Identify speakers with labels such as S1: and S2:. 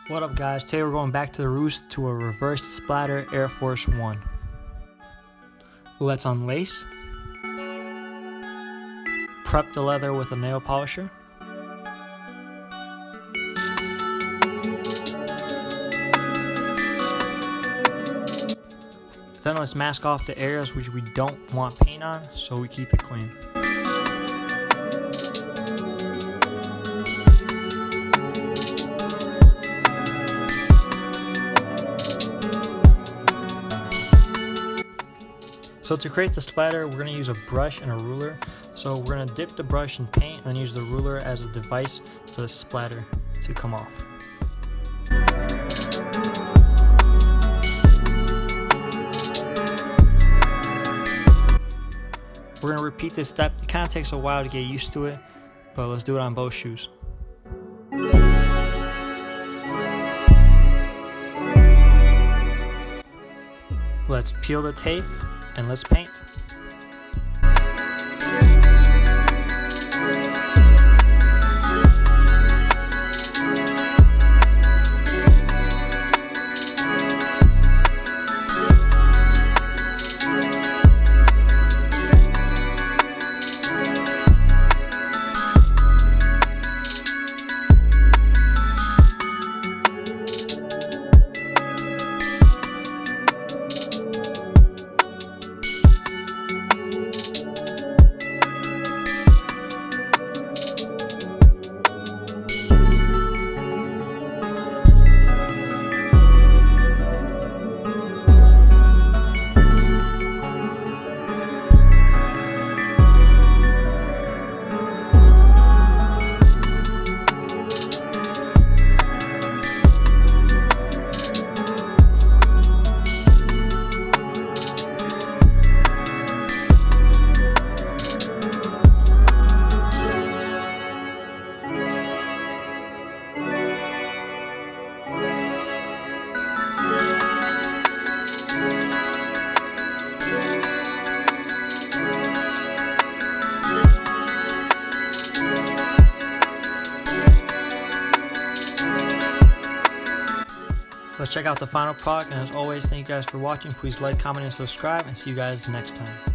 S1: What up guys, today we're going back to the roost to a reverse splatter Air Force One. Let's unlace. Prep the leather with a nail polisher. Then let's mask off the areas which we don't want paint on so we keep it clean. So to create the splatter, we're going to use a brush and a ruler. So we're going to dip the brush in paint and then use the ruler as a device for the splatter to come off. We're going to repeat this step. It kind of takes a while to get used to it, but let's do it on both shoes. Let's peel the tape and let's paint. Let's check out the final product, and as always, thank you guys for watching. Please like, comment, and subscribe, and see you guys next time.